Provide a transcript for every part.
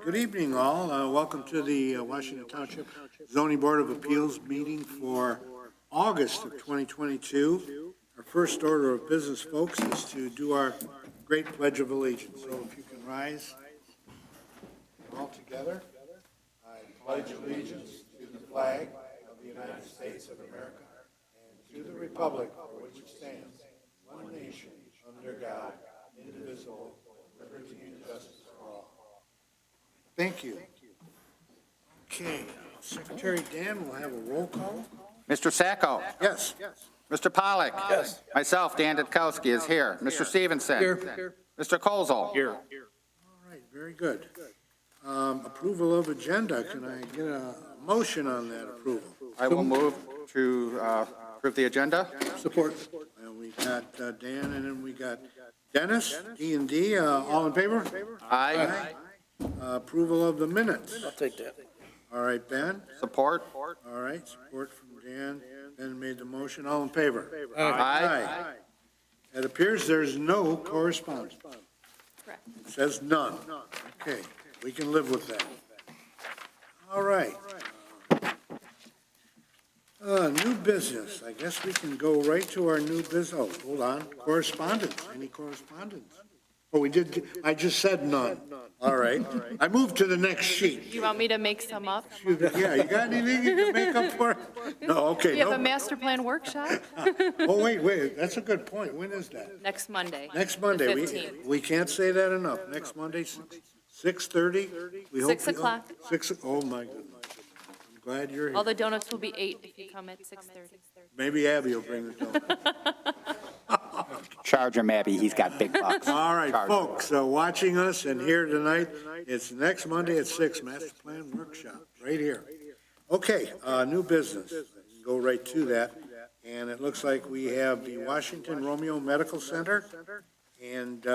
good evening all. Welcome to the Washington Township Zoning Board of Appeals meeting for August of 2022. Our first order of business, folks, is to do our great Pledge of Allegiance. So if you can rise all together. I pledge allegiance to the flag of the United States of America and to the republic for which it stands, one nation, under God, indivisible, with liberty and justice for all. Thank you. Okay, Secretary Dan will have a roll call. Mr. Sacco? Yes. Mr. Pollack? Yes. Myself, Dan Ditkowski, is here. Mr. Stevenson? Here. Mr. Kolzel? Here. All right, very good. Approval of agenda. Can I get a motion on that approval? I will move to approve the agenda. Support. And we got Dan, and then we got Dennis, D&D. All in favor? Aye. Approval of the minutes. I'll take that. All right, Ben. Support. All right, support from Dan. Ben made the motion. All in favor? Aye. It appears there's no correspondence. Correct. It says none. Okay, we can live with that. All right. New business. I guess we can go right to our new business. Oh, hold on. Correspondence. Any correspondence? Oh, we did. I just said none. All right. I moved to the next sheet. You want me to make some up? Yeah, you got anything you can make up for it? No, okay. We have a No. master plan workshop Oh, wait. That's a good point. When is that? next Monday. Next Monday. The We 15th. we can't say that enough. Next Monday, 6:30? We hope 6 you- o'clock. Oh, my goodness. I'm glad you're here. All the donuts will be 8 if you come at 6:30. Maybe Abby will bring the donut. Charge him, Abby. He's got big bucks. All right, Charge him. folks, watching us and here tonight, it's next Monday at 6, Master Plan Workshop, right here. Okay, new business. Go right to that. And it looks like we have the Washington Romeo Medical Center. And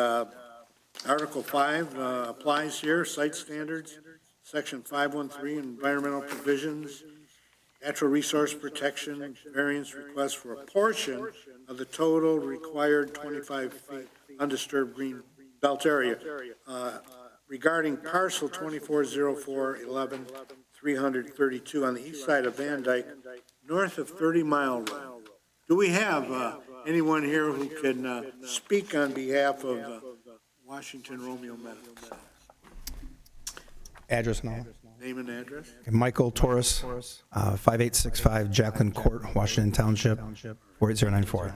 Article 5 applies here, site standards, Section 513, environmental provisions, natural resource protection, variance request for a portion of the total required 25 feet undisturbed green belt area regarding parcel 240411-332 on the east side of Van Dyke, north of 30 Mile Road. Do we have anyone here who can speak on behalf of Washington Romeo Medical Center? Address and all. Name and address? Michael Torres, 5865 Jacqueline Court, Washington Township, 48094.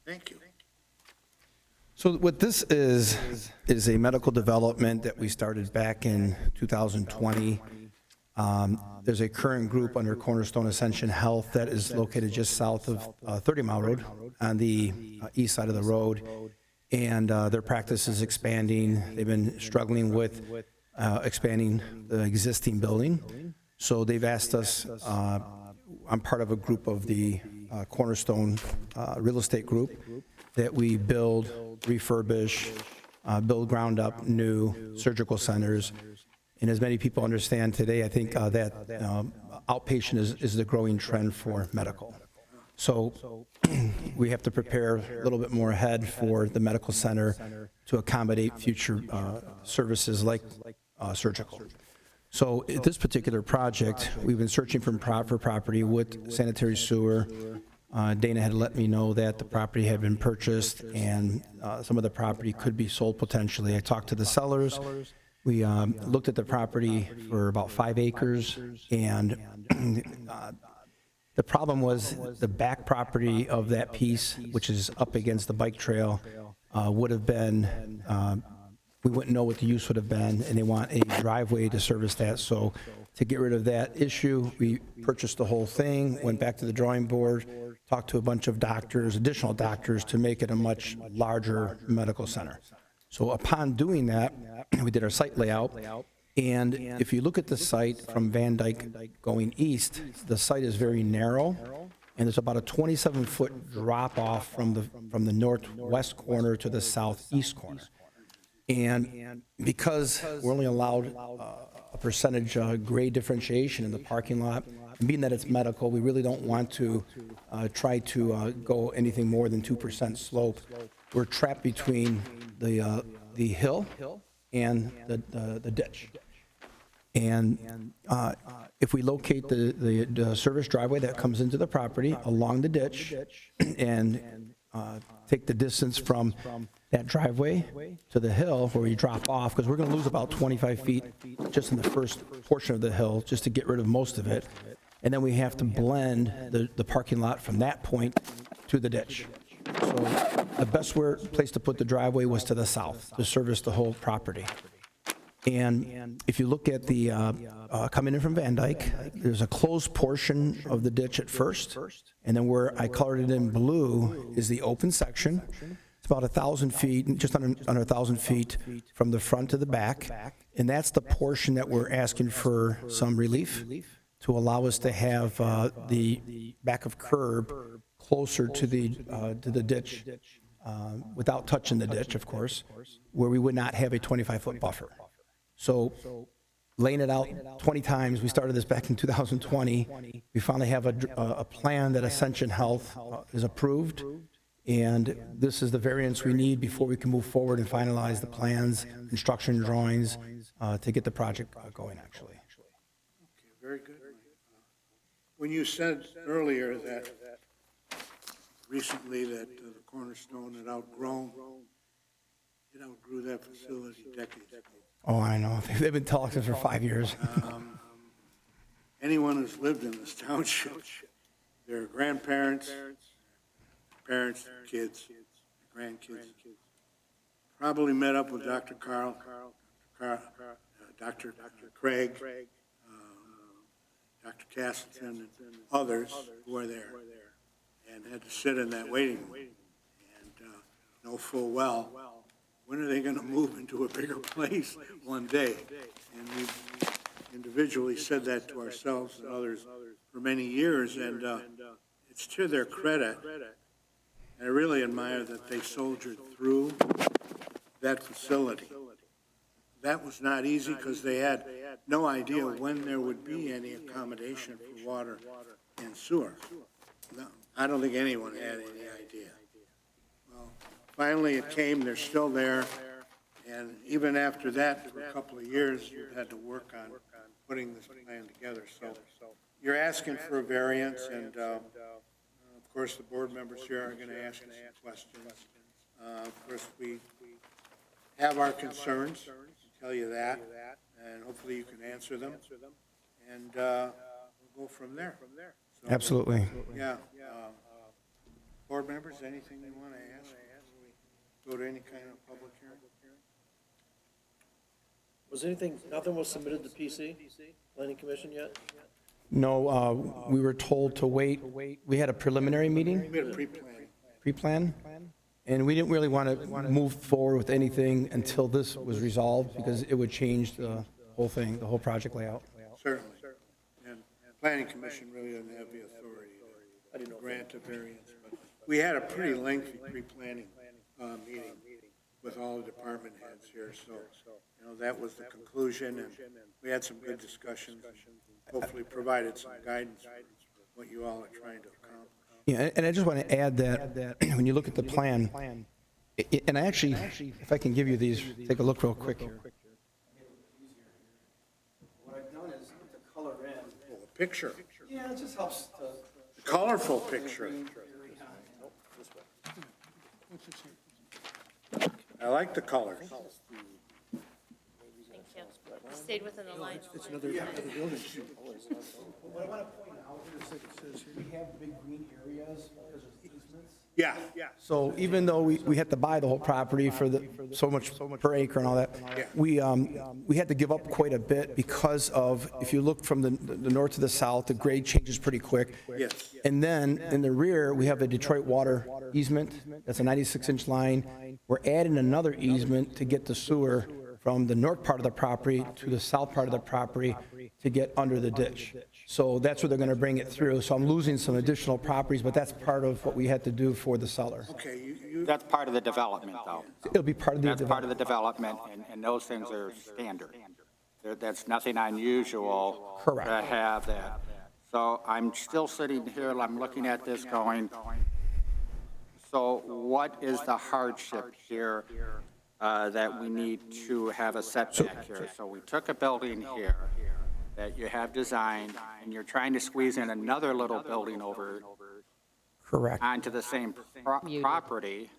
Thank you. So what this is a medical development that we started back in 2020. There's a current group under Cornerstone Ascension Health that is located just south of 30 Mile Road on the east side of the road. And their practice is expanding. They've been struggling with expanding the existing building. So they've asked us, I'm part of a group of the Cornerstone Real Estate Group, that we build, refurbish, build ground up new surgical centers. And as many people understand today, I think that outpatient is the growing trend for medical. So we have to prepare a little bit more ahead for the medical center to accommodate future services like surgical. So at this particular project, we've been searching for property with sanitary sewer. Dana had let me know that the property had been purchased and some of the property could be sold potentially. I talked to the sellers. We looked at the property for about 5 acres, and the problem was the back property of that piece, which is up against the bike trail, would have been, we wouldn't know what the use would have been, and they want a driveway to service that. So to get rid of that issue, we purchased the whole thing, went back to the drawing board, talked to a bunch of doctors, additional doctors, to make it a much larger medical center. So upon doing that, we did our site layout. And if you look at the site from Van Dyke going east, the site is very narrow, and there's about a 27-foot drop off from the northwest corner to the southeast corner. And because we're only allowed a percentage grade differentiation in the parking lot, and being that it's medical, we really don't want to try to go anything more than 2% slope. We're trapped between the hill and the ditch. And if we locate the service driveway that comes into the property along the ditch and take the distance from that driveway to the hill where you drop off, because we're going to lose about 25 feet just in the first portion of the hill, just to get rid of most of it. And then we have to blend the parking lot from that point to the ditch. So the best place to put the driveway was to the south, to service the whole property. And if you look at the, coming in from Van Dyke, there's a closed portion of the ditch at first, and then where I colored it in blue is the open section. It's about 1,000 feet, just under 1,000 feet from the front to the back, and that's the portion that we're asking for some relief to allow us to have the back of curb closer to the ditch, without touching the ditch, of course, where we would not have a 25-foot buffer. So laying it out 20 times, we started this back in 2020. We finally have a plan that Ascension Health is approved, and this is the variance we need before we can move forward and finalize the plans, construction drawings, to get the project going, actually. Okay, very good. When you said earlier that recently that the Cornerstone had outgrown, it outgrew that facility decades ago. Oh, I know. They've been talking for 5 years. Anyone who's lived in this township, their grandparents, parents, kids, grandkids, probably met up with Dr. Dr. Craig, Dr. Castleton, and others who were there, and had to sit in that waiting room and know full well, when are they going to move into a bigger place one day? And we've individually said that to ourselves and others for many years, and it's to their credit. And I really admire that they soldiered through that facility. That was not easy because they had no idea when there would be any accommodation for water and sewer. No, I don't think anyone had any idea. Well, finally it came, they're still there, and even after that, for a couple of years, we've had to work on putting this plan together. So you're asking for a variance, and of course, the board members here are going to ask you some questions. Of course, we have our concerns, tell you that, and hopefully you can answer them, and we'll go from there. So, Absolutely. yeah. Board members, anything you want to ask before we go to any kind of public hearing? Was nothing was submitted to PC, Planning Commission yet? No, we were told to wait. We had a preliminary meeting, We had a pre-planning. pre-plan, and we didn't really want to move forward with anything until this was resolved, because it would change the whole thing, the whole project layout. Certainly. And planning commission really doesn't have the authority to grant a variance, but we had a pretty lengthy pre-planning meeting with all the department heads here, so, that was the conclusion, and we had some good discussions, and hopefully provided some guidance for what you all are trying to accomplish. Yeah, and I just want to add that when you look at the plan, and I actually, if I can give you these, take a look real quick here. What I've done is put the color in. Well, the picture, Yeah, it just helps to. the colorful picture. I like the colors. Thank you. Stayed within the line. What I want to point out is we have big green areas because of easements. Yeah. So even though we had to buy the whole property for so much per acre and all that, we had to give up quite a bit because of, if you look from the north to the south, the grade changes pretty quick. Yes. And then in the rear, we have the Detroit water easement. That's a 96-inch line. We're adding another easement to get the sewer from the north part of the property to the south part of the property to get under the ditch. So that's where they're going to bring it through. So I'm losing some additional properties, but that's part of what we had to do for the seller. Okay, That's part of the development, though. It'll be part of the That's part of the development, and those things are standard. That's nothing unusual. Correct. To have that. So I'm still sitting here, I'm looking at this going, so what is the hardship here that we need to have a setback here. So we took a building here that you have designed, and you're trying to squeeze in another little building over Correct. onto the same property.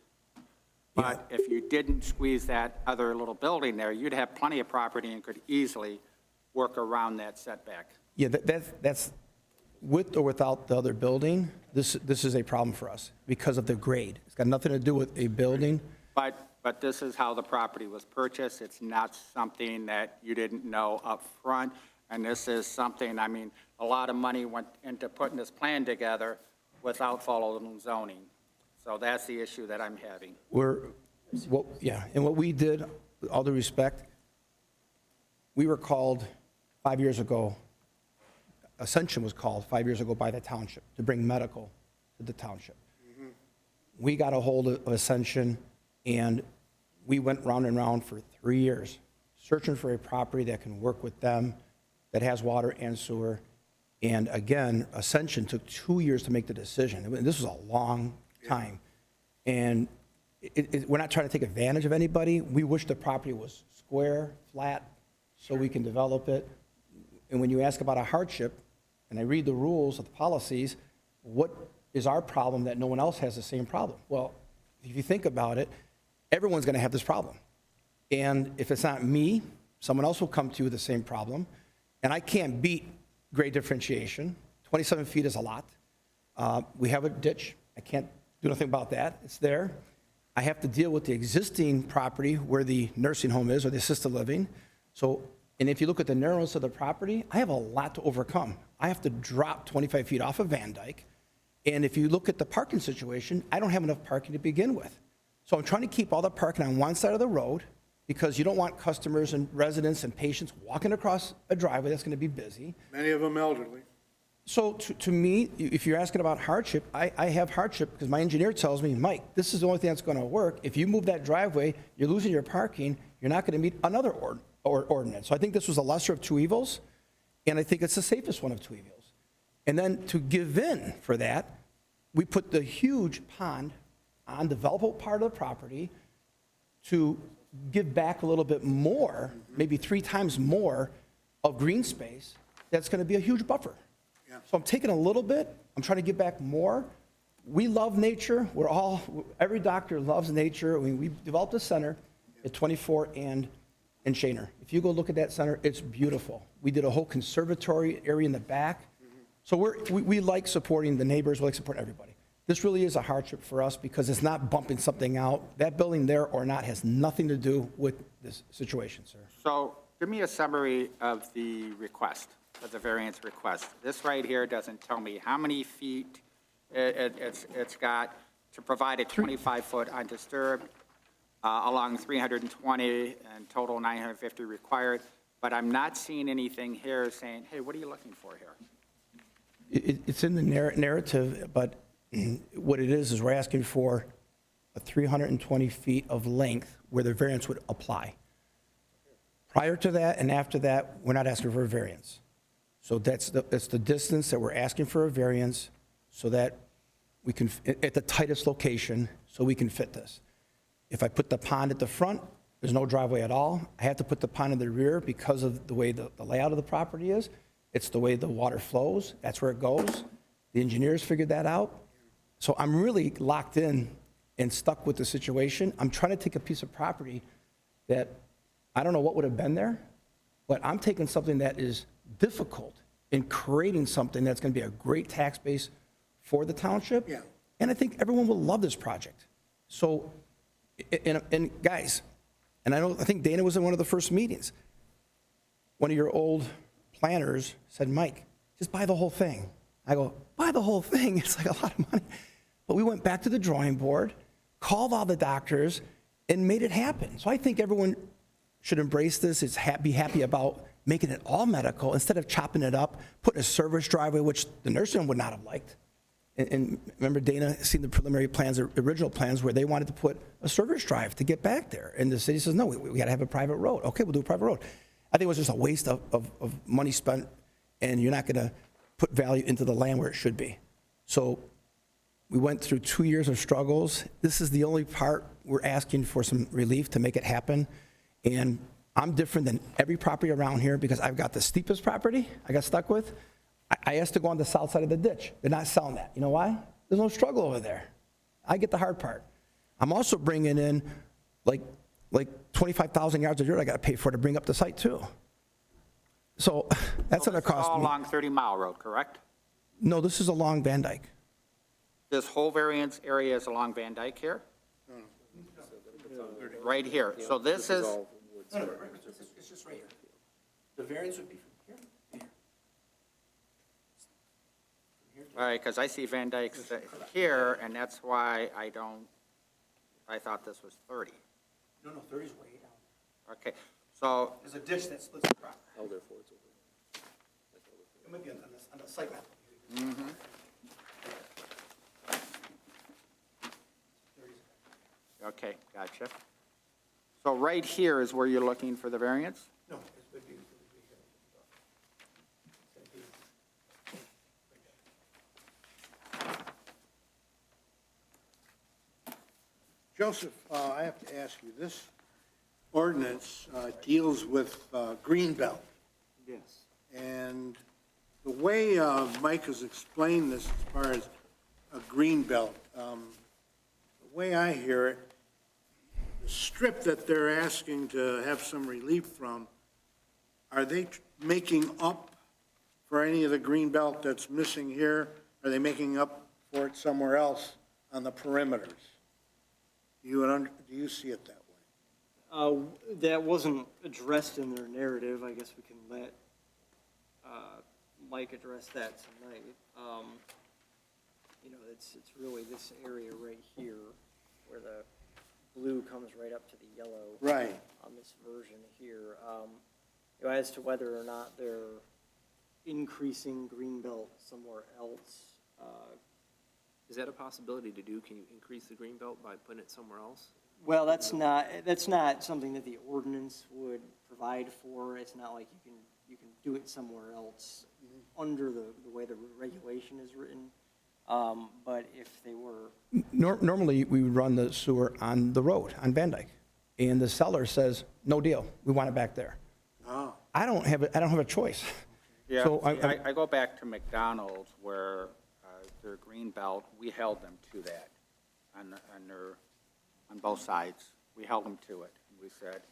But if you didn't squeeze that other little building there, you'd have plenty of property and could easily work around that setback. Yeah, that's, with or without the other building, this is a problem for us because of the grade. It's got nothing to do with a building. But this is how the property was purchased. It's not something that you didn't know up front. And this is something, I mean, a lot of money went into putting this plan together without following zoning. So that's the issue that I'm having. And what we did, with all due respect, we were called 5 years ago, Ascension was called 5 years ago by the township to bring medical to the township. We got a hold of Ascension, and we went round and round for 3 years, searching for a property that can work with them, that has water and sewer. And again, Ascension took 2 years to make the decision. This was a long time. And we're not trying to take advantage of anybody. We wish the property was square, flat, so we can develop it. And when you ask about a hardship, and I read the rules of the policies, what is our problem that no one else has the same problem? Well, if you think about it, everyone's going to have this problem. And if it's not me, someone else will come to you with the same problem. And I can't beat grade differentiation. 27 feet is a lot. We have a ditch. I can't do nothing about that. It's there. I have to deal with the existing property where the nursing home is or the assisted living. So, and if you look at the narrowness of the property, I have a lot to overcome. I have to drop 25 feet off of Van Dyke. And if you look at the parking situation, I don't have enough parking to begin with. So I'm trying to keep all the parking on one side of the road because you don't want customers and residents and patients walking across a driveway that's going to be busy. Many of them elderly. So to me, if you're asking about hardship, I have hardship because my engineer tells me, Mike, this is the only thing that's going to work. If you move that driveway, you're losing your parking, you're not going to meet another ordinance. So I think this was a lesser of two evils, and I think it's the safest one of two evils. And then to give in for that, we put the huge pond on the developable part of the property to give back a little bit more, maybe 3 times more of green space. That's going to be a huge buffer. So I'm taking a little bit, I'm trying to give back more. We love nature. Every doctor loves nature. I mean, we developed a center at 24 and Shaner. If you go look at that center, it's beautiful. We did a whole conservatory area in the back. So we like supporting the neighbors, we like supporting everybody. This really is a hardship for us because it's not bumping something out. That building there or not has nothing to do with this situation, sir. So give me a summary of the request, of the variance request. This right here doesn't tell me how many feet it's got to provide a 25-foot undisturbed, along 320 and total 950 required. But I'm not seeing anything here saying, hey, what are you looking for here? It's in the narrative, but what it is we're asking for a 320 feet of length where the variance would apply. Prior to that and after that, we're not asking for a variance. So that's the distance that we're asking for a variance so that we can, at the tightest location, so we can fit this. If I put the pond at the front, there's no driveway at all. I have to put the pond in the rear because of the way the layout of the property is. It's the way the water flows. That's where it goes. The engineers figured that out. So I'm really locked in and stuck with the situation. I'm trying to take a piece of property that I don't know what would have been there, but I'm taking something that is difficult and creating something that's going to be a great tax base for the township. Yeah. And I think everyone will love this project. So, and guys, and I think Dana was in one of the first meetings. One of your old planners said, Mike, just buy the whole thing. I go, buy the whole thing? It's like a lot of money. But we went back to the drawing board, called all the doctors, and made it happen. So I think everyone should embrace this, be happy about making it all medical instead of chopping it up, putting a service driveway, which the nursing home would not have liked. And remember Dana seen the preliminary plans, the original plans, where they wanted to put a service drive to get back there. And the city says, no, we got to have a private road. Okay, we'll do a private road. I think it was just a waste of money spent, and you're not going to put value into the land where it should be. So We went through 2 years of struggles. This is the only part we're asking for some relief to make it happen. And I'm different than every property around here because I've got the steepest property I got stuck with. I asked to go on the south side of the ditch. They're not selling that. You know why? There's no struggle over there. I get the hard part. I'm also bringing in like 25,000 yards of dirt I got to pay for to bring up the site too. So that's going to cost All me. along 30 Mile Road, correct? No, this is along Van Dyke. This whole variance area is along Van Dyke here? Right here. So this is, It's just right here. The variance would be from here. all right, because I see Van Dyke's here, and that's why I thought this was 30. No, 30 is way down. Okay, so, There's a ditch that splits the property. It might be on the site map. okay, gotcha. So right here is where you're looking for the variance? No, it would be here. Joseph, I have to ask you, this ordinance deals with Greenbelt. Yes. And the way Mike has explained this as far as a Greenbelt, the way I hear it, the strip that they're asking to have some relief from, are they making up for any of the Greenbelt that's missing here? Are they making up for it somewhere else on the perimeters? Do you see it that way? That wasn't addressed in their narrative. I guess we can let Mike address that tonight. You know, it's really this area right here where the blue comes right up to the yellow. Right. On this version here. You know, as to whether or not they're increasing Greenbelt somewhere else, Is that a possibility to do? Can you increase the green belt by putting it somewhere else? well, that's not something that the ordinance would provide for. It's not like you can do it somewhere else under the way the regulation is written. But if they were, Normally, we would run the sewer on the road, on Van Dyke, and the seller says, no deal, we want it back there. Oh. I don't have a choice. Yeah, So see, I go back to McDonald's where their green belt, we held them to that on both sides. We held them to it. We said,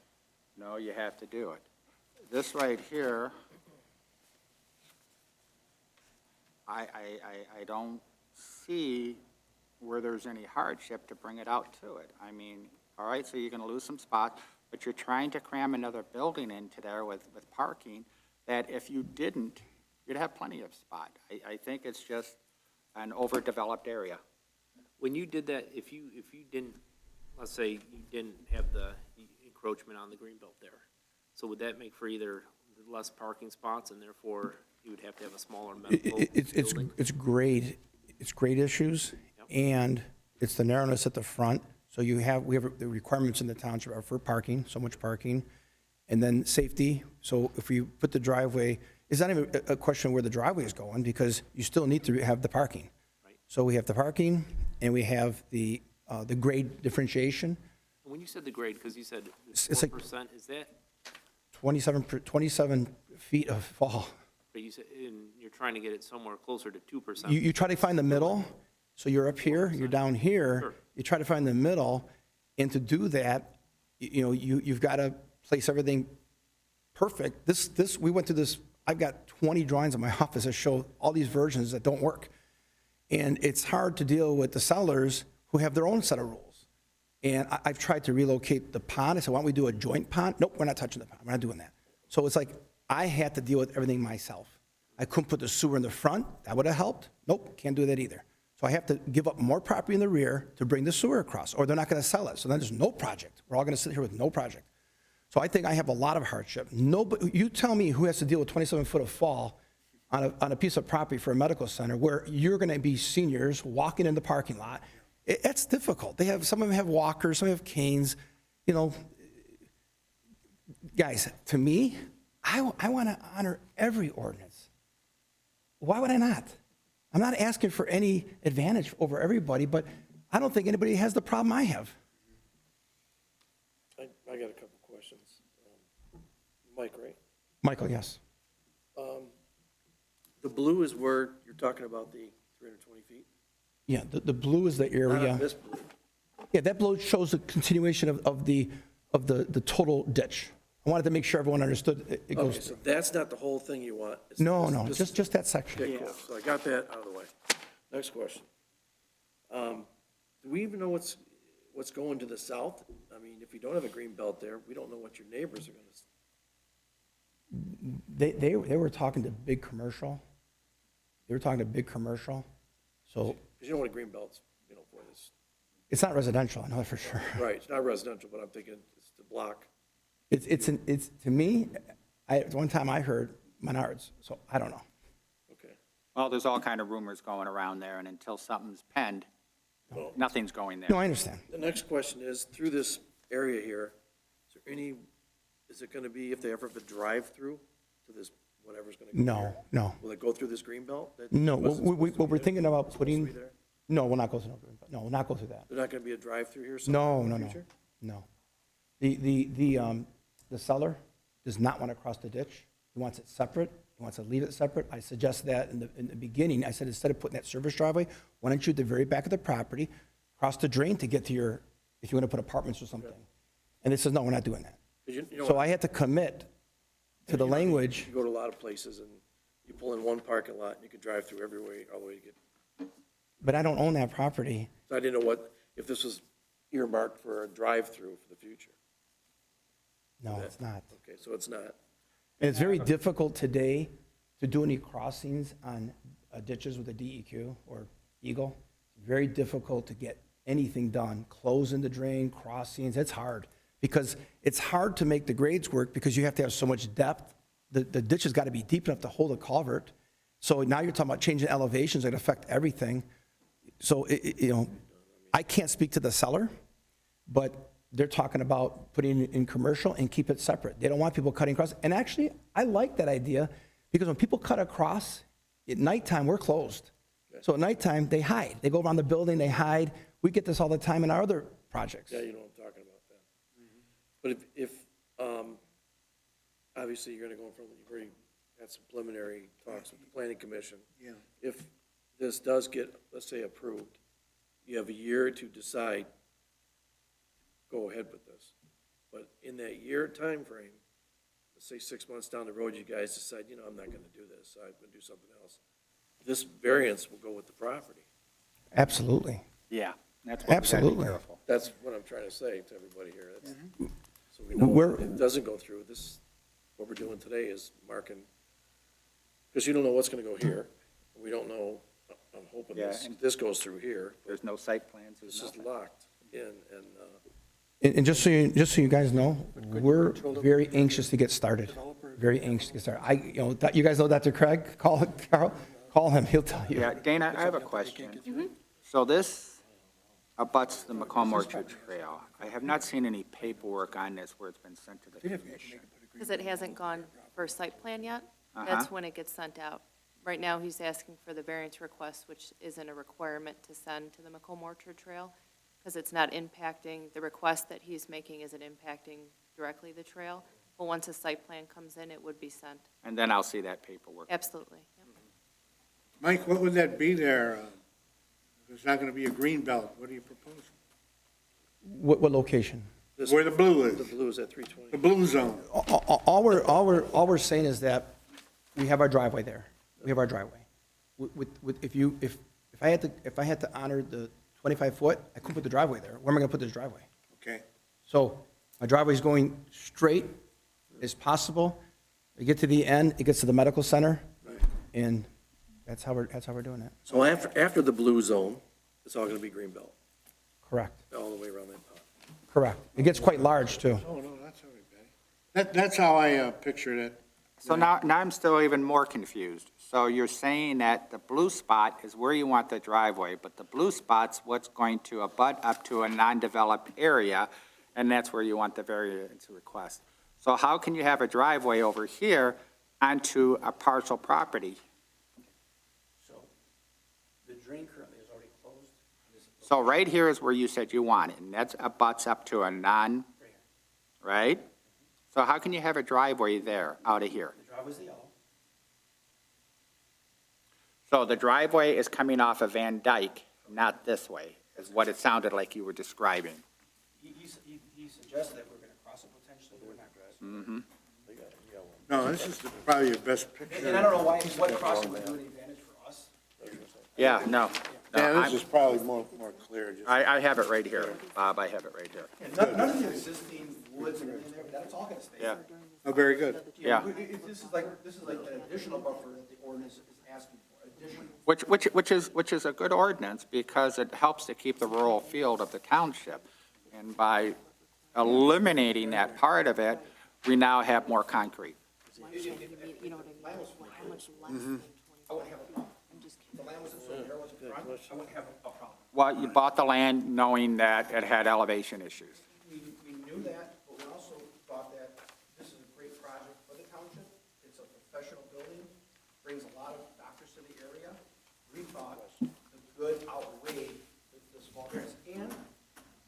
no, you have to do it. This right here, I don't see where there's any hardship to bring it out to it. I mean, all right, so you're going to lose some spots, but you're trying to cram another building into there with parking that if you didn't, you'd have plenty of spot. I think it's just an overdeveloped area. When you did that, if you didn't, let's say you didn't have the encroachment on the green belt there, so would that make for either less parking spots and therefore you would have to have a smaller medical building? It's grade issues, and it's the narrowness at the front. So we have the requirements in the township are for parking, so much parking, and then safety. So if you put the driveway, it's not even a question of where the driveway is going, because you still need to have the parking. Right. So we have the parking, and we have the grade differentiation. When you said the grade, because you said It's like 4%, is that, 27 feet of fall. but you said, and you're trying to get it somewhere closer to 2%. You try to find the middle, so you're up here, you're down here, Sure. you try to find the middle, and to do that, you've got to place everything perfect. We went through this, I've got 20 drawings in my office that show all these versions that don't work. And it's hard to deal with the sellers who have their own set of rules. And I've tried to relocate the pond. I said, why don't we do a joint pond? Nope, we're not touching the pond. We're not doing that. So it's like I had to deal with everything myself. I couldn't put the sewer in the front. That would have helped. Nope, can't do that either. So I have to give up more property in the rear to bring the sewer across, or they're not going to sell it. So then there's no project. We're all going to sit here with no project. So I think I have a lot of hardship. Nobody, you tell me who has to deal with 27 foot of fall on a piece of property for a medical center where you're going to be seniors walking in the parking lot. It's difficult. Some of them have walkers, some have canes. Guys, to me, I want to honor every ordinance. Why would I not? I'm not asking for any advantage over everybody, but I don't think anybody has the problem I have. I got a couple questions. Mike, right? Michael, yes. The blue is where you're talking about the 320 feet? Yeah, the blue is the Not area. on this blue. Yeah, that blue shows the continuation of the total ditch. I wanted to make sure everyone understood it goes Okay, so through. that's not the whole thing you want? It's No, this- no, this- just that section. Okay, cool. So I got that out of the way. Next question. Do we even know what's going to the south? I mean, if you don't have a green belt there, we don't know what your neighbors are gonna, They were talking to big commercial. They were talking to big commercial. So because you don't want a green belts, for this. it's not residential, I know that for sure. Right, it's not residential, but I'm thinking it's the block. It's to me, one time I heard Menards, so I don't know. Okay. Well, there's all kind of rumors going around there, and until something's penned, nothing's going there. No, I understand. The next question is, through this area here, is it gonna be, if they ever have a drive-through to this, whatever's gonna go No, here? no. Will it go through this green belt? that No, wasn't what supposed to we're be thinking there? about Supposed to be putting, there? no, we'll not go through, no, we'll not go through that. There's not gonna be a drive-through here No, sometime in no, the no, future? no. The seller does not want to cross the ditch. He wants it separate. He wants to leave it separate. I suggest that in the beginning. I said, instead of putting that service driveway, why don't you at the very back of the property, cross the drain to get to your, if you want to put apartments or something. And they says, no, we're not doing that. 'Cause you know So what? I had to commit to the You know, language. You go to a lot of places and you pull in one parking lot and you can drive through every way, all the way to get, But I don't own that property. so I didn't know if this was earmarked for a drive-through for the future. No, it's not. Okay, so it's not. And it's very difficult today to do any crossings on ditches with a DEQ or Eagle. Very difficult to get anything done, closing the drain, crossings, it's hard. Because it's hard to make the grades work because you have to have so much depth. The ditch has got to be deep enough to hold a culvert. So now you're talking about changing elevations that affect everything. So, I can't speak to the seller, but they're talking about putting it in commercial and keep it separate. They don't want people cutting across. And actually, I like that idea because when people cut across, at nighttime, we're closed. So at nighttime, they hide. They go around the building, they hide. We get this all the time in our other projects. Yeah, you know what I'm talking about then. But if, obviously you're gonna go in front, you've already had some preliminary talks with the planning commission. Yeah. If this does get, let's say, approved, you have a year to decide, go ahead with this. But in that year time frame, let's say 6 months down the road, you guys decide, I'm not gonna do this, I'm gonna do something else. This variance will go with the property. Absolutely. Yeah, that's what we gotta be Absolutely. careful. That's what I'm trying to say to everybody here. That's- Mm-hmm. So we know We're- if it doesn't go through, what we're doing today is marking, because you don't know what's gonna go here. We don't know, I'm hoping Yeah, this, and- this goes through here. There's no site plans, This there's is nothing. locked in, and, And just so you guys know, we're very anxious to get started. Very anxious to get started. You guys know Dr. Craig? Call him, he'll tell you. Yeah, Dana, I have a question. So this abuts the Macomb Orchard Trail. I have not seen any paperwork on this where it's been sent to the commission. Because it hasn't gone for a site plan yet. That's Uh-huh. when it gets sent out. Right now, he's asking for the variance request, which isn't a requirement to send to the Macomb Orchard Trail, because it's not impacting, the request that he's making isn't impacting directly the trail. But once a site plan comes in, it would be sent. And then I'll see that paperwork. Absolutely. Yep. Mike, what would that be there? There's not going to be a green belt. What are you proposing? What location? this. Where the blue The is, blue is at the 320. blue zone. All we're saying is that we have our driveway there. We have our driveway. If I had to honor the 25-foot, I couldn't put the driveway there. Where am I going to put this driveway? Okay. So my driveway's going straight as possible. We get to the end, it gets to the medical center, and that's how we're doing it. So after the blue zone, it's all gonna be green belt, Correct, all the way around that pond. correct. It gets quite large, too. Oh, no, that's all right, Betty. That's how I pictured it. So now I'm still even more confused. So you're saying that the blue spot is where you want the driveway, but the blue spot's what's going to abut up to a non-developed area, and that's where you want the variance request. So how can you have a driveway over here onto a partial property? drain currently is already closed. So right here is where you said you want it, and that's abuts up to a non, right? So how can you have a driveway there, out of here? The driveway's the yellow. So the driveway is coming off of Van Dyke, not this way, is what it sounded like you were describing. He suggested that we're going to cross it potentially, but we're not crossing. No, this is probably your best picture. And I don't know why, what crossing would do any advantage for us. Yeah, no. Yeah, No, this is probably more clear. Just- I have it right here, Bob, I have it right here. None of the existing woods and everything there, that's all going to stay. Yeah, Oh, very good. yeah. This is like an additional buffer that the ordinance is asking for, additional. Which is a good ordinance because it helps to keep the rural field of the township. And by eliminating that part of it, we now have more concrete. You know what I mean? How much less than 25 feet? I'm just kidding. The land was so narrow as a front, I wouldn't have a problem. Well, you bought the land knowing that it had elevation issues. We knew that, but we also thought that this is a great project for the township. It's a professional building, brings a lot of doctors to the area. We thought the good outweighed the small variance. And, to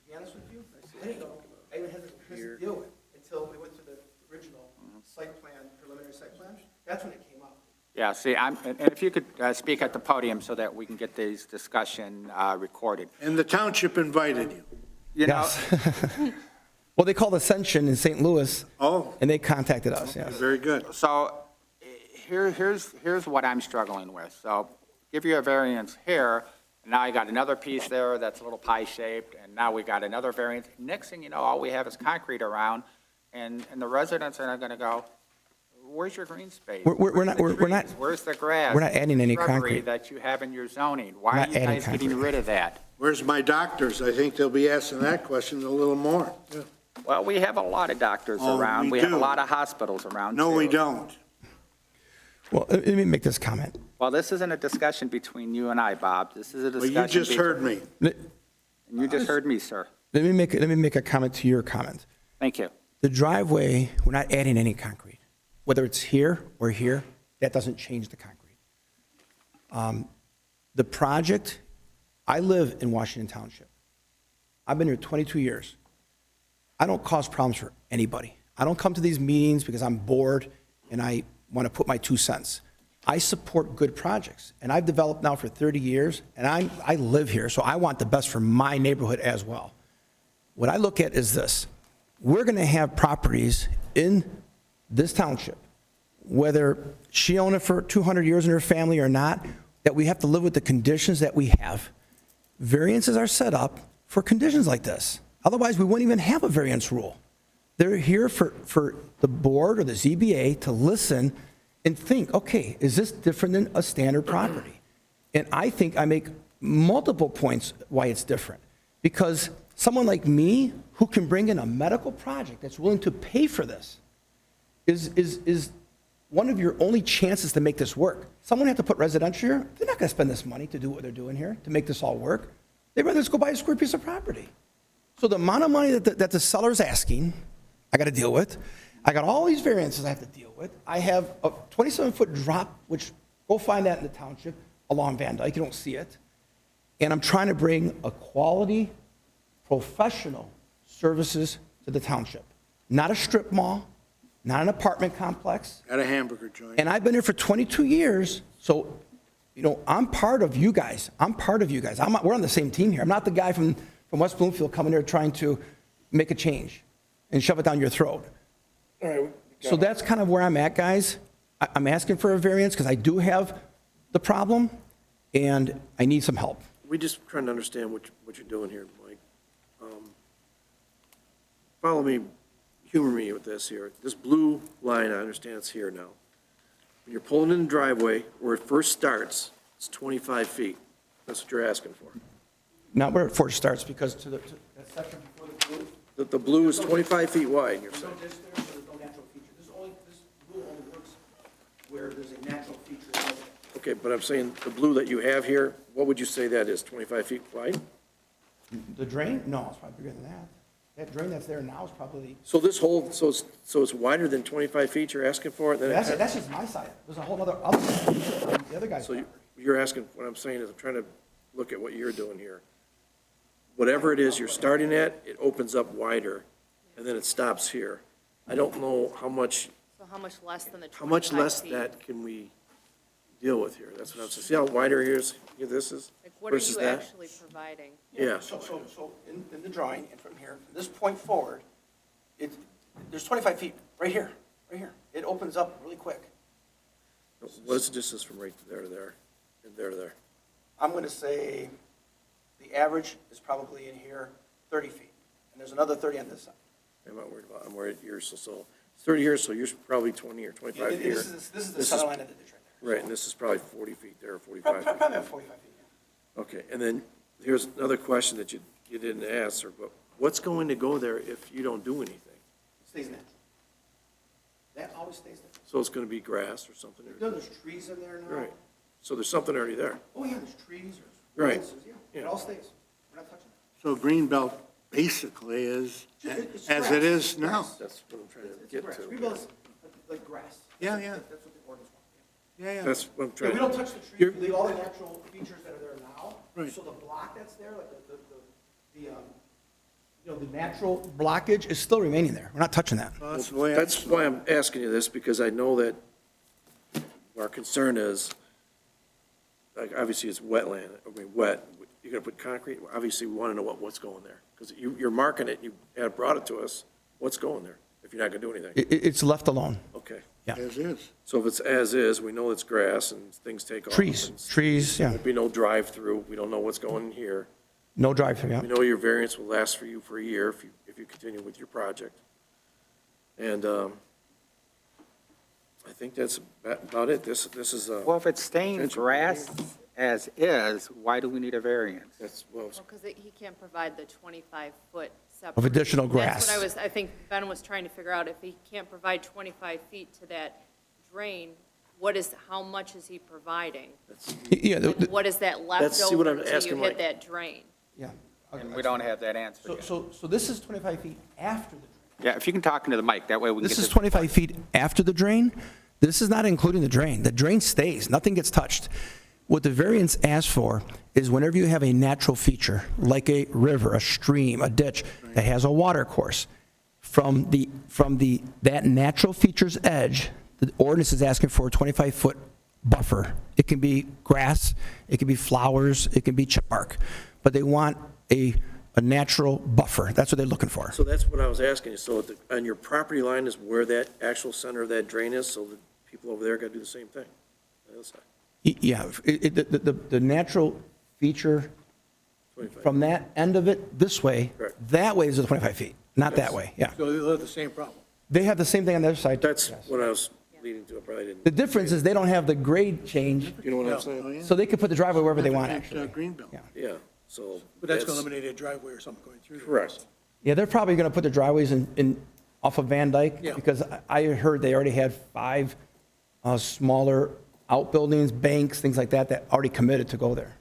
be honest with you, I didn't know, I even had to deal with it until we went to the original site plan, preliminary site plan. That's when it came up. Yeah, see, and if you could speak at the podium so that we can get these discussion recorded. And the township invited you. You know, Well, they called Ascension in St. Louis, Oh, and they contacted us, yes. very good. so here's what I'm struggling with. So give you a variance here, and now I got another piece there that's a little pie-shaped, and now we got another variance. Next thing you know, all we have is concrete around, and the residents are going to go, where's your green space? We're not- Where's the we're not- trees? Where's the grass? we're not adding any Shrubbery concrete. that you have in your zoning? We're Why are not you adding guys getting concrete. rid of that? Where's my doctors? I think they'll be asking that question a little more. Well, we have a lot of doctors Oh, around. we We have a do. lot of hospitals around, No, too. we don't. Well, let me make this comment. Well, this isn't a discussion between you and I, Bob. This is a Well, discussion. you just heard me. You just heard me, sir. Let me make a comment to your comment. Thank you. The driveway, we're not adding any concrete. Whether it's here or here, that doesn't change the concrete. The project, I live in Washington Township. I've been here 22 years. I don't cause problems for anybody. I don't come to these meetings because I'm bored and I want to put my 2 cents. I support good projects, and I've developed now for 30 years, and I live here, so I want the best for my neighborhood as well. What I look at is this. We're going to have properties in this township, whether she owned it for 200 years in her family or not, that we have to live with the conditions that we have. Variances are set up for conditions like this. Otherwise, we wouldn't even have a variance rule. They're here for the board or the ZBA to listen and think, okay, is this different than a standard property? And I think I make multiple points why it's different. Because someone like me, who can bring in a medical project that's willing to pay for this, is one of your only chances to make this work. Someone had to put residential here, they're not going to spend this money to do what they're doing here, to make this all work. They'd rather just go buy a square piece of property. So the amount of money that the seller's asking, I got to deal with. I got all these variances I have to deal with. I have a 27-foot drop, which, go find that in the township, along Van Dyke, you don't see it. And I'm trying to bring a quality, professional services to the township. Not a strip mall, not an apartment complex. At a hamburger joint. And I've been here for 22 years, so, I'm part of you guys. I'm part of you guys. We're on the same team here. I'm not the guy from West Bloomfield coming here trying to make a change and shove it down your throat. All right. So that's kind of where I'm at, guys. I'm asking for a variance because I do have the problem, and I need some help. We just trying to understand what you're doing here, Mike. Follow me, humor me with this here. This blue line, I understand it's here now. When you're pulling in the driveway, where it first starts, it's 25 feet. That's what you're asking for. Not where it first starts, because to that section before the blue, The blue is 25 feet wide, you're saying? there's no natural feature. This blue only works where there's a natural feature. Okay, but I'm saying the blue that you have here, what would you say that is, 25 feet wide? The drain? No, it's probably bigger than that. That drain that's there now is probably, So this whole, so it's wider than 25 feet you're asking for? Then it- that's just my side. There's a whole other side, the other guy's So property. you're asking, what I'm saying is I'm trying to look at what you're doing here. Whatever it is you're starting at, it opens up wider, and then it stops here. I don't know how much, So how much less than the 25 how much less feet? that can we deal with here? That's what I'm saying. See how wider this is Like, what are versus you that? actually providing? Yeah. So in the drawing, and from here, from this point forward, there's 25 feet, right here. It opens up really quick. What is the distance from right there to there, and there to there? I'm going to say the average is probably in here 30 feet, and there's another 30 on this side. I'm not worried about, I'm worried yours, so it's 30 here, so you're probably 20 or 25 here. This is the center line of the ditch right there. Right, and this is probably 40 feet there, or 45 feet. Probably about 45 feet, yeah. Okay, and then here's another question that you didn't answer, but what's going to go there if you don't do anything? Stays natural. That always stays there. So it's gonna be grass or something? There's trees in there now. Right, so there's something already there. Oh, yeah, there's trees, Right. fences, yeah. It Yeah. all stays. We're not touching it. So Greenbelt basically is It's as grass. it is now. Grass. That's what I'm trying to It's get grass. to. Greenbelt is like grass. Yeah, That's yeah. what the ordinance wants. Yeah. That's what I'm Yeah, trying we to. don't touch the trees, You're- we leave all the natural features that are there now. Right. So the block that's there, like the natural blockage is still remaining there. We're not touching that. Well, that's the way I That's saw why it. I'm asking you this, because I know that our concern is, like, obviously it's wetland, wet. You're gonna put concrete, obviously we wanna know what's going there. Because you're marking it, you had brought it to us, what's going there, if you're not gonna do anything? It's left alone. Okay, Yeah. As is. so if it's as is, we know it's grass and things take off. Trees, yeah. There'll be no drive-through, we don't know what's going in here. No drive-through, yeah. We know your variance will last for you for a year if you continue with your project. And, I think that's about it. This is, Well, if it's staying grass as is, why do we need a variance? that's, well, Because he can't provide the 25-foot separation. Of additional That's grass. what I think Ben was trying to figure out. If he can't provide 25 feet to that drain, how much is he providing? Yeah, And what is that left see what I'm over till you asking, hit Mike. that drain? yeah. And we don't have that answer yet. So this is 25 feet after the drain. Yeah, if you can talk into the mic, that way we can get This this. is 25 feet after the drain. This is not including the drain. The drain stays, nothing gets touched. What the variance asks for is whenever you have a natural feature, like a river, a stream, a ditch, that has a water course, from that natural feature's edge, the ordinance is asking for a 25-foot buffer. It can be grass, it can be flowers, it can be chip bark, but they want a natural buffer. That's what they're looking for. so that's what I was asking you. So on your property line is where that actual center of that drain is, so the people over there gotta do the same thing? On the other side, Yeah, the natural feature 25. from that end of it this way, Correct. that way is the 25 feet, not that way, yeah. So they'll have the same problem. They have the same thing on the other side. That's yes. what I was leading to, I probably didn't. The difference is they don't have the grade change, You know what I'm Oh, saying? yeah. so they can put the driveway wherever they want, Different, actually. Greenbelt. Yeah. Yeah, so. But that's going to eliminate a driveway or something going through there. Correct. Yeah, they're probably going to put the driveways off of Van Dyke, Yeah. because I heard they already had 5 smaller outbuildings, banks, things like that already committed to go there.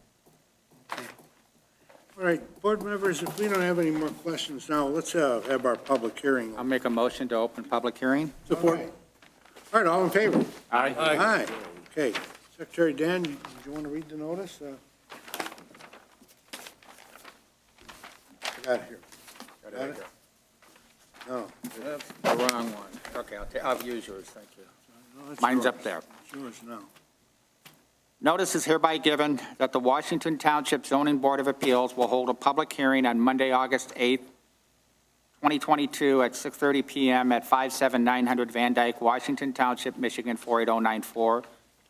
All right, board members, if we don't have any more questions now, let's have our public hearing. I'll make a motion to open public hearing. Support. All right, all in favor? Aye. Aye. Okay. Secretary Dan, do you want to read the notice? I got it here. Got it? No. That's the wrong one. Okay, I'll use yours, thank you. no, it's Mine's yours. up there. It's yours now. Notice is hereby given that the Washington Township Zoning Board of Appeals will hold a public hearing on Monday, August 8th, 2022, at 6:30 PM at 57900 Van Dyke, Washington Township, Michigan 48094,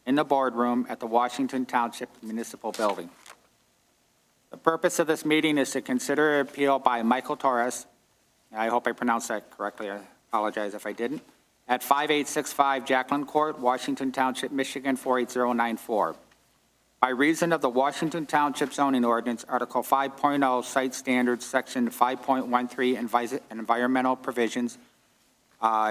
in the boardroom at the Washington Township Municipal Building. The purpose of this meeting is to consider an appeal by Michael Torres, I hope I pronounced that correctly, I apologize if I didn't, at 5865 Jacqueline Court, Washington Township, Michigan 48094. By reason of the Washington Township zoning ordinance, Article 5.0, Site Standards, Section 5.13, Environmental Provisions,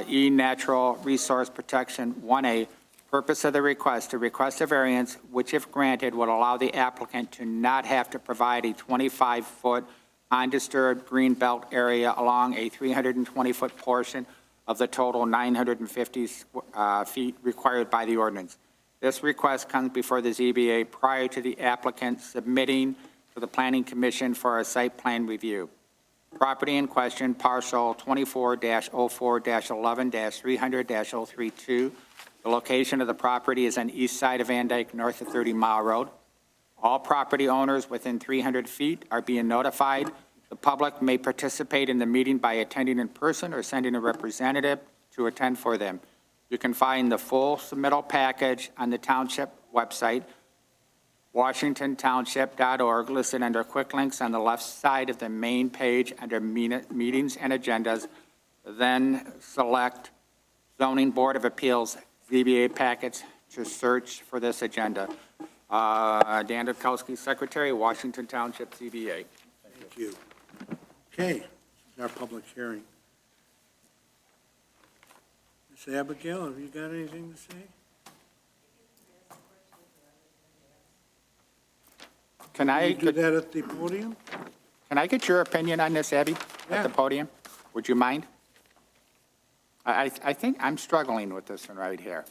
E, Natural Resource Protection, 1A, purpose of the request, to request a variance, which if granted would allow the applicant to not have to provide a 25-foot undisturbed green belt area along a 320-foot portion of the total 950 feet required by the ordinance. This request comes before the ZBA prior to the applicant submitting to the Planning Commission for a site plan review. Property in question, parcel 24-04-11-300-032. The location of the property is on east side of Van Dyke, north of 30 Mile Road. All property owners within 300 feet are being notified. The public may participate in the meeting by attending in person or sending a representative to attend for them. You can find the full submittal package on the township website, washingtontownship.org, listed under quick links on the left side of the main page under meetings and agendas. Then select Zoning Board of Appeals ZBA packets to search for this agenda. Dan Dudkowski, Secretary, Washington Township ZBA. Thank you. Okay, this is our public hearing. Ms. Abigail, have you got anything to say? Can Can I, you do that at the podium? can I get your opinion on this, Abby, Yeah. at the podium? Would you mind? I think I'm struggling with this one right here.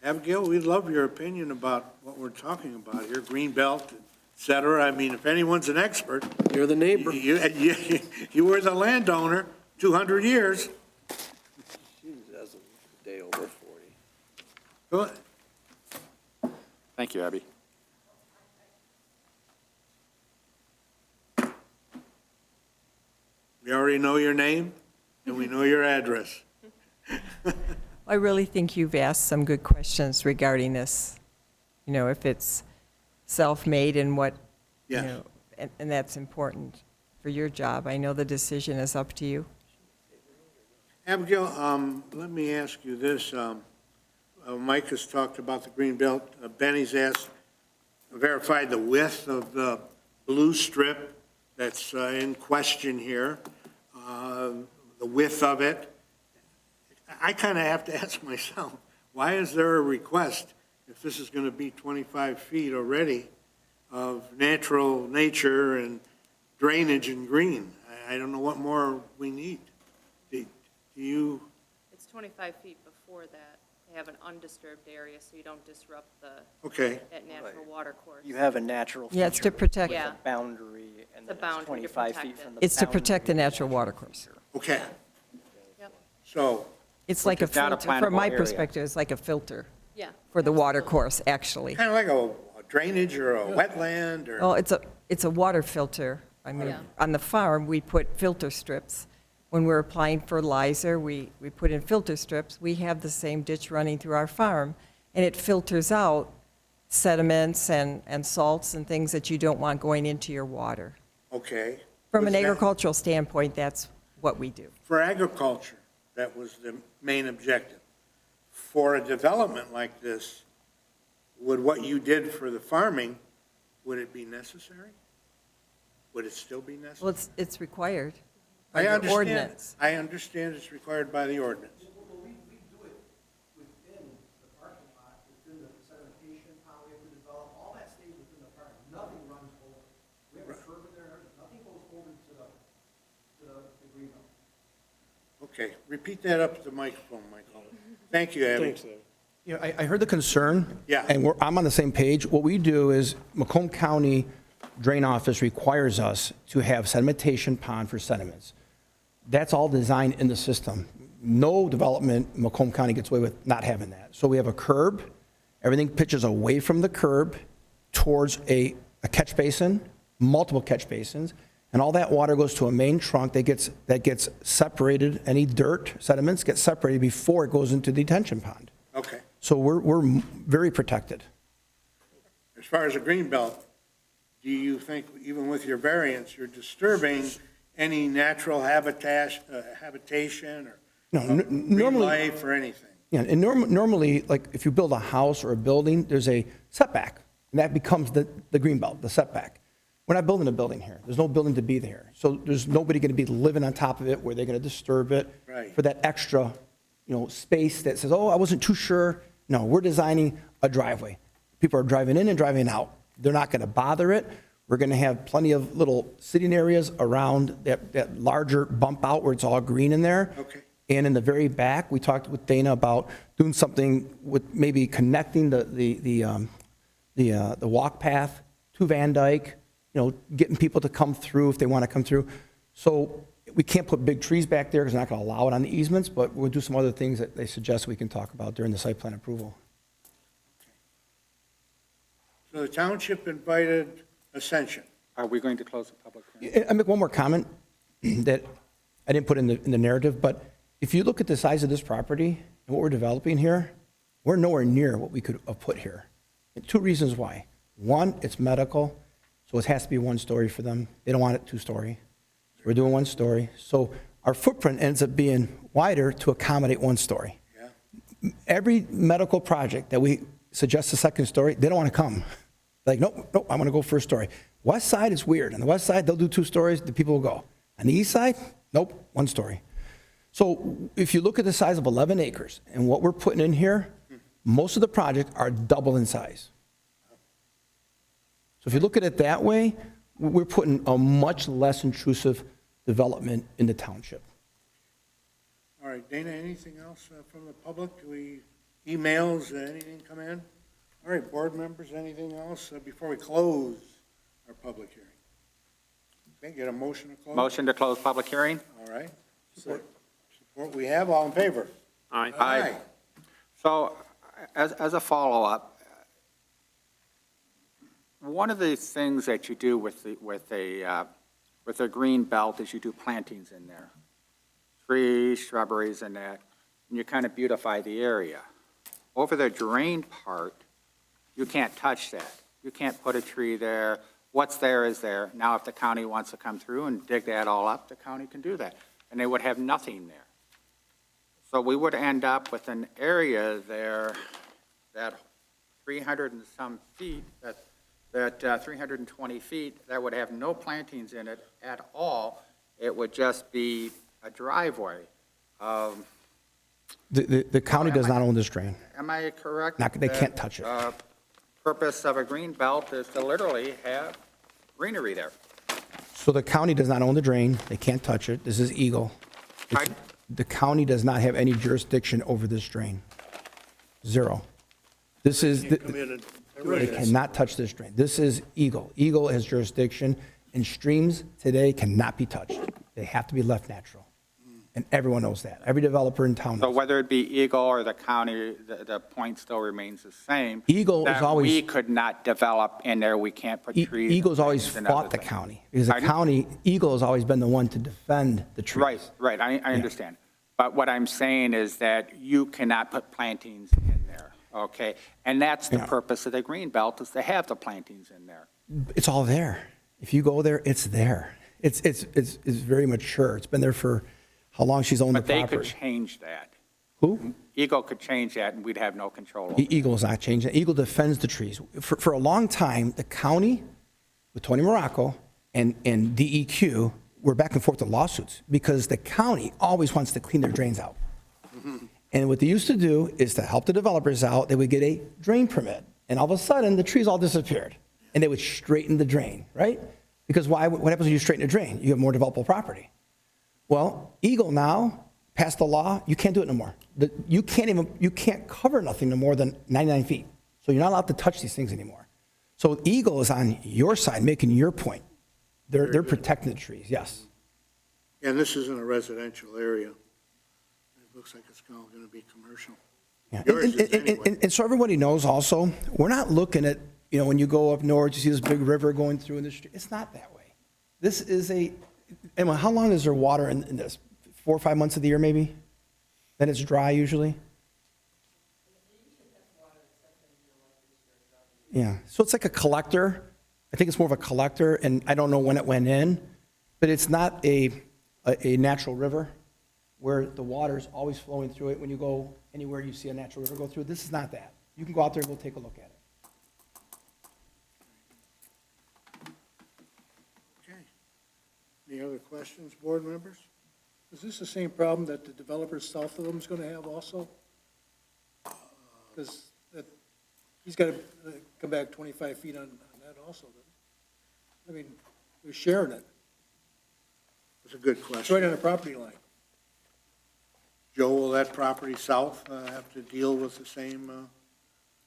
Abigail, we'd love your opinion about what we're talking about here, green belt, et cetera. I mean, if anyone's an expert, You're the neighbor. you were the landowner 200 years. She has a day over 40. Go ahead. Thank you, Abby. We already know your name, and we know your address. I really think you've asked some good questions regarding this. You know, if it's self-made and what, you Yes. know, and that's important for your job. I know the decision is up to you. Abigail, let me ask you this. Mike has talked about the green belt. Benny's asked, verified the width of the blue strip that's in question here, the width of it. I kind of have to ask myself, why is there a request, if this is going to be 25 feet already, of natural nature and drainage and green? I don't know what more we need. Do you, It's 25 feet before that, to have an undisturbed area, so you don't disrupt okay, that natural water course. You have a natural feature. Yeah, it's to protect, Yeah. With a boundary, and It's a then it's boundary to 25 protect feet it. from the it's to protect the boundary. natural water course. okay. Yep. So, It's like a is not a filter, from my plannable area. perspective, it's like a filter Yeah. for the water absolutely. course, actually. kind of like a drainage or a wetland or? Well, it's a water filter. I mean, Yeah. on the farm, we put filter strips. When we're applying fertilizer, we put in filter strips. We have the same ditch running through our farm, and it filters out sediments and salts and things that you don't want going into your water. Okay. From Was an that- agricultural standpoint, that's what we do. For agriculture, that was the main objective. For a development like this, would what you did for the farming, would it be necessary? Would it still be necessary? Well, it's required by I the understand. ordinance. I understand it's required by the ordinance. We do it within the parking lot, within the sedimentation, how we have to develop, all that stays within the park. Nothing runs over. We have a curb in there, nothing goes over to the green belt. Okay, repeat that up to the microphone, Michael. Thank you, Abby. You know, I heard the concern. Yeah. And I'm on the same page. What we do is Macomb County Drain Office requires us to have sedimentation pond for sediments. That's all designed in the system. No development in Macomb County gets away with not having that. So we have a curb, everything pitches away from the curb towards a catch basin, multiple catch basins, and all that water goes to a main trunk that gets separated. Any dirt, sediments get separated before it goes into the detention pond. Okay. So we're very protected. As far as the green belt, do you think, even with your variance, you're disturbing any natural habitation or No, green normally, life or anything? yeah, and normally, like if you build a house or a building, there's a setback, and that becomes the green belt, the setback. We're not building a building here. There's no building to be there. So there's nobody going to be living on top of it where they're going to disturb it Right. for that extra, space that says, oh, I wasn't too sure. No, we're designing a driveway. People are driving in and driving out. They're not going to bother it. We're going to have plenty of little sitting areas around that larger bump out where it's all green in there. Okay. And in the very back, we talked with Dana about doing something with maybe connecting the walk path to Van Dyke, getting people to come through if they want to come through. So we can't put big trees back there because we're not going to allow it on the easements, but we'll do some other things that they suggest we can talk about during the site plan approval. So the township invited Ascension. Are we going to close the public hearing? I make one more comment that I didn't put in the narrative, but if you look at the size of this property and what we're developing here, we're nowhere near what we could have put here. And two reasons why. One, it's medical, so it has to be one story for them. They don't want it two-story. So we're doing one story. So our footprint ends up being wider to accommodate one story. Yeah. Every medical project that we suggest a second story, they don't want to come. Like, nope, I want to go first story. West side is weird. On the west side, they'll do two stories, the people will go. On the east side, nope, one story. So if you look at the size of 11 acres and what we're putting in here, most of the projects are double in size. So if you look at it that way, we're putting a much less intrusive development in the township. All right, Dana, anything else from the public? Do we, emails, anything come in? All right, board members, anything else before we close our public hearing? Okay, get a motion to close? Motion to close public hearing? All right. Support we have, all in favor? Aye. So, as a follow-up, one of the things that you do with a green belt is you do plantings in there. Trees, shrubberies and that, and you kind of beautify the area. Over the drain part, you can't touch that. You can't put a tree there. What's there is there. Now, if the county wants to come through and dig that all up, the county can do that. And they would have nothing there. So we would end up with an area there that 300 and some feet, that 320 feet, that would have no plantings in it at all. It would just be a driveway. The county does not own this drain. Am I correct? They can't touch it. Purpose of a green belt is to literally have greenery there. So the county does not own the drain. They can't touch it. This is Eagle. Pardon? The county does not have any jurisdiction over this drain. Zero. This is, Come in and they cannot touch this drain. This is Eagle. Eagle has jurisdiction, and streams today cannot be touched. They have to be left natural. And everyone knows that. Every developer in town So knows. whether it be Eagle or the county, the point still remains the same. Eagle is that always- we could not develop in there, we can't put trees. Eagle's always and fought other the things. county, because the Pardon? county, Eagle has always been the one to defend the trees. Right, I understand. But what I'm saying is that you cannot put plantings in there, okay? And that's the Yeah. purpose of the green belt, is to have the plantings in there. It's all there. If you go there, it's there. It's very mature. It's been there for how long she's owned the But they could property. change that. Who? Eagle could change that, and we'd have no control over it. Eagle is not changing. Eagle defends the trees. For a long time, the county, with Tony Morocco and DEQ, were back and forth to lawsuits because the county always wants to clean their drains out. And what they used to do is to help the developers out, they would get a drain permit. And all of a sudden, the trees all disappeared. And they would straighten the drain, right? Because why? What happens when you straighten a drain? You have more developable property. Well, Eagle now passed the law, you can't do it no more. You can't cover nothing no more than 99 feet. So you're not allowed to touch these things anymore. So Eagle is on your side, making your point. They're protecting the trees, yes. And this isn't a residential area. It looks like it's all going to be commercial. Yeah. Yours is anyway. And so everybody knows also, we're not looking at, when you go up north, you see this big river going through in the street. It's not that way. This is Emma, how long is there water in this? 4 or 5 months of the year, maybe? Then it's dry usually? Yeah, so it's like a collector. I think it's more of a collector, and I don't know when it went in, but it's not a natural river where the water's always flowing through it. When you go anywhere you see a natural river go through, this is not that. You can go out there and go take a look at it. Okay. Any other questions, board members? Is this the same problem that the developers south of them is going to have also? Because he's got to come back 25 feet on that also. I mean, they're sharing it. It's a good It's right question. on the property line. Joe, will that property south have to deal with the same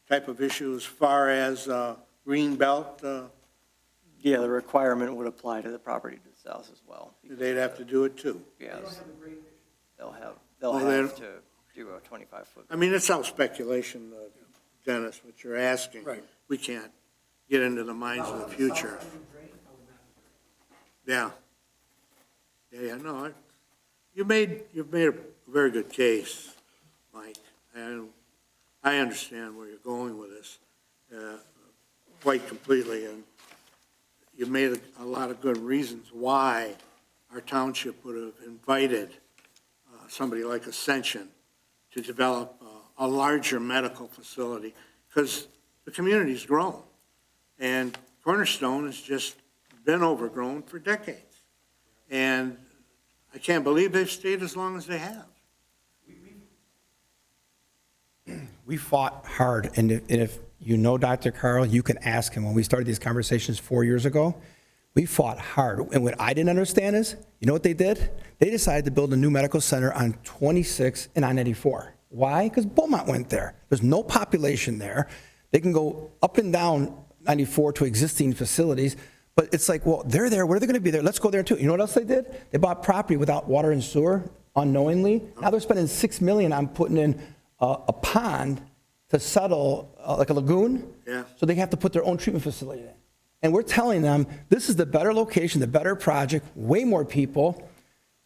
type of issue as far as green belt? Yeah, the requirement would apply to the property to the south as well. They'd have to do it too. Yes. They'll Well, have then- to do a 25-foot. I mean, it's all speculation, Dennis, what you're asking. Right. We can't get into the minds of the future. Yeah. Yeah, no, you've made a very good case, Mike, and I understand where you're going with this quite completely, and you've made a lot of good reasons why our township would have invited somebody like Ascension to develop a larger medical facility, because the community's grown, and Cornerstone has just been overgrown for decades. And I can't believe they've stayed as long as they have. We fought hard, and if you know Dr. Carl, you can ask him. When we started these conversations 4 years ago, we fought hard. And what I didn't understand is, you know what they did? They decided to build a new medical center on 26 and I-94. Why? Because Beaumont went there. There's no population there. They can go up and down 94 to existing facilities, but it's like, well, they're there. Where are they going to be there? Let's go there too. You know what else they did? They bought property without water and sewer unknowingly. Now they're spending $6 million on putting in a pond to settle, like a lagoon. Yeah. So they have to put their own treatment facility in. And we're telling them, this is the better location, the better project, way more people.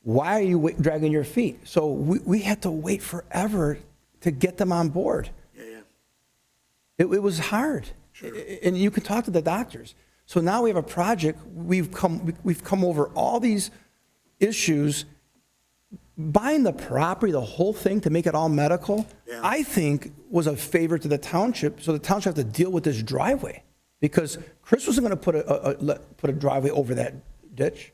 Why are you dragging your feet? So we had to wait forever to get them on board. Yeah. It was hard. Sure. And you can talk to the doctors. So now we have a project, we've come over all these issues. Buying the property, the whole thing, to make it all medical, Yeah. I think was a favor to the township, so the township had to deal with this driveway. Because Chris wasn't going to put a driveway over that ditch.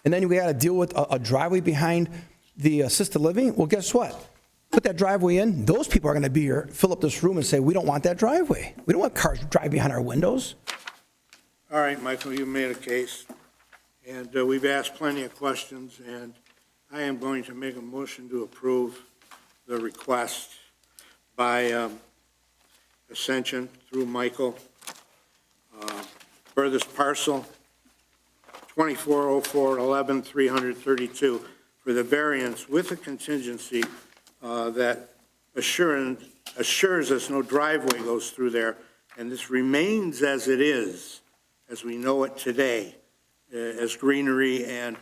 And then we got to deal with a driveway behind the assisted living. Well, guess what? Put that driveway in, those people are going to be here, fill up this room and say, we don't want that driveway. We don't want cars driving behind our windows. All right, Michael, you made a case, and we've asked plenty of questions, and I am going to make a motion to approve the request by Ascension through Michael for this parcel 240411-332 for the variance with a contingency that assures us no driveway goes through there, and this remains as it is, as we know it today, as greenery and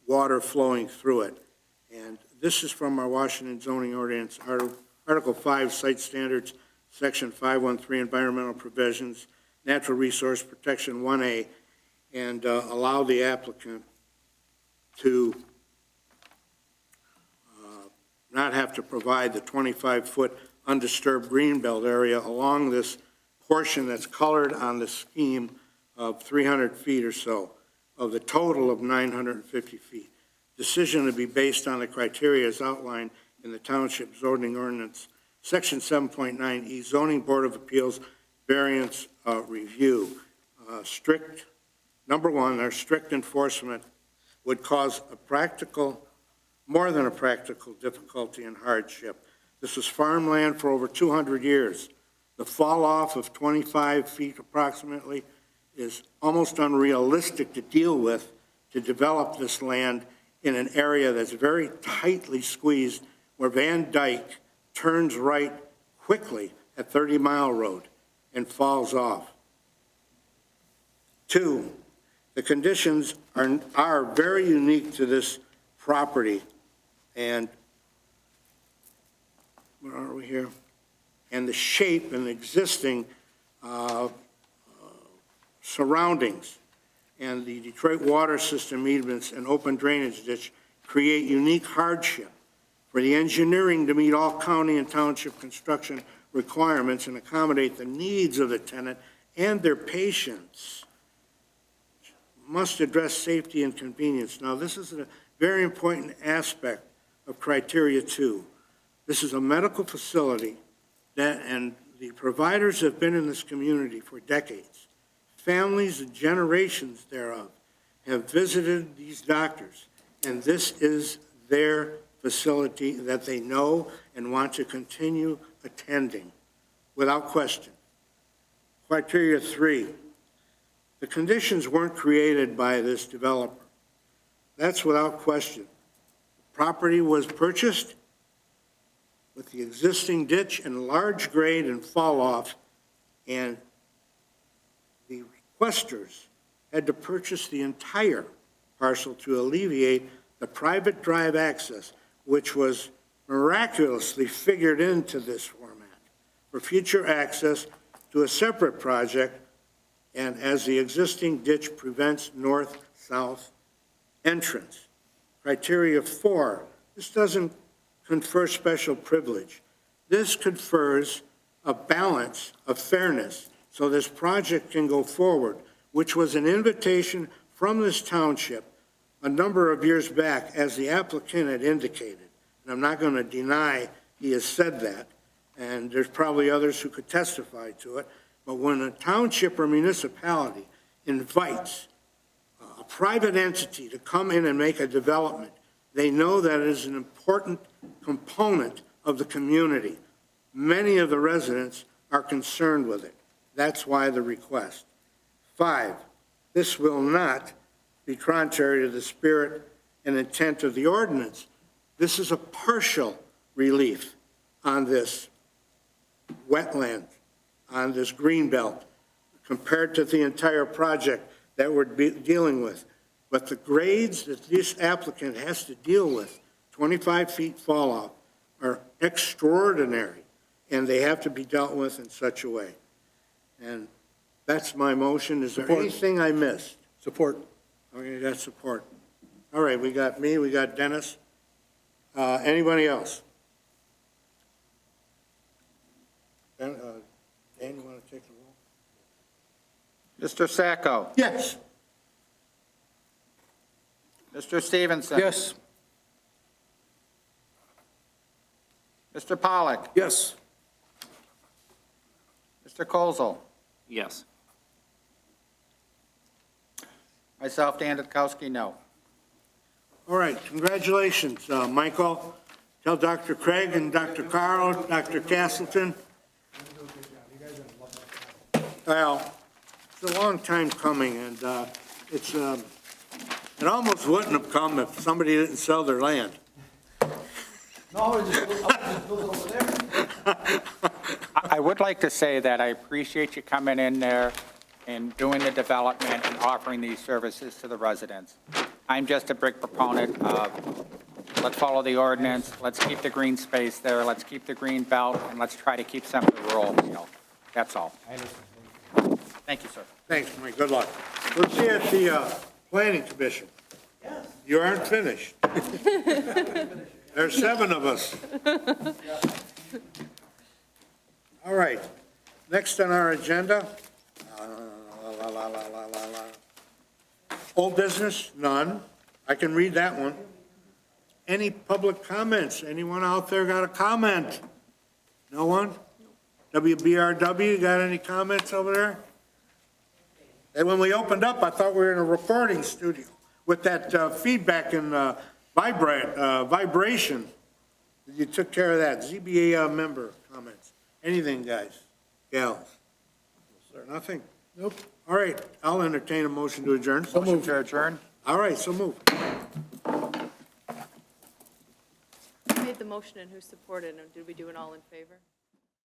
water flowing through it. And this is from our Washington zoning ordinance, Article 5, Site Standards, Section 513, Environmental Provisions, Natural Resource Protection 1A, and allow the applicant to not have to provide the 25-foot undisturbed greenbelt area along this portion that's colored on the scheme of 300 feet or so of the total of 950 feet. Decision to be based on the criteria as outlined in the Township zoning ordinance, Section 7.9E, Zoning Board of Appeals Variance Review. Number one, our strict enforcement would cause more than a practical difficulty and hardship. This was farmland for over 200 years. The fall off of 25 feet approximately is almost unrealistic to deal with to develop this land in an area that's very tightly squeezed, where Van Dyke turns right quickly at 30 Mile Road and falls off. Two, the conditions are very unique to this property, and where are we here? And the shape and existing surroundings and the Detroit water system easements and open drainage ditch create unique hardship for the engineering to meet all county and township construction requirements and accommodate the needs of the tenant and their patients. Must address safety and convenience. Now, this is a very important aspect of criteria 2. This is a medical facility and the providers have been in this community for decades. Families and generations thereof have visited these doctors, and this is their facility that they know and want to continue attending, without question. Criteria 3, the conditions weren't created by this developer. That's without question. The property was purchased with the existing ditch and large grade and fall off, and the requesters had to purchase the entire parcel to alleviate the private drive access, which was miraculously figured into this format for future access to a separate project, and as the existing ditch prevents north-south entrance. Criteria 4, this doesn't confer special privilege. This confers a balance of fairness so this project can go forward, which was an invitation from this township a number of years back, as the applicant had indicated. And I'm not going to deny he has said that, and there's probably others who could testify to it, but when a township or municipality invites a private entity to come in and make a development, they know that it is an important component of the community. Many of the residents are concerned with it. That's why the request. 5, this will not be contrary to the spirit and intent of the ordinance. This is a partial relief on this wetland, on this green belt, compared to the entire project that we're dealing with. But the grades that this applicant has to deal with, 25 feet fall off, are extraordinary, and they have to be dealt with in such a way. And that's my motion. Is there Support. anything I missed? Support. Okay, got support. All right, we got me, we got Dennis. Anybody else? Dan, you want to take the roll? Mr. Sacco? Yes. Mr. Stevenson? Yes. Mr. Pollak? Yes. Mr. Kozel? Yes. Myself, Dan Dudkowski, no. All right, congratulations, Michael. Tell Dr. Craig and Dr. Carl, Dr. Castleton. Well, it's a long time coming, and it almost wouldn't have come if somebody didn't sell their land. I would like to say that I appreciate you coming in there and doing the development and offering these services to the residents. I'm just a big proponent of, let's follow the ordinance, let's keep the green space there, let's keep the green belt, and let's try to keep some of the rural appeal. That's all. Thank you, sir. Thanks, Mike, good luck. We'll see you at the Planning Commission. Yes. You aren't finished. There's 7 of us. All right, next on our agenda, old business, none. I can read that one. Any public comments? Anyone out there got a comment? No one? WBRW, got any comments over there? And when we opened up, I thought we were in a recording studio with that feedback and vibration. You took care of that. ZBA member comments. Anything, guys, gals? Nothing? Nope. All right, I'll entertain a motion to adjourn. So moved. To adjourn. All right, so move. Who made the motion and who supported, and did we do an all in favor?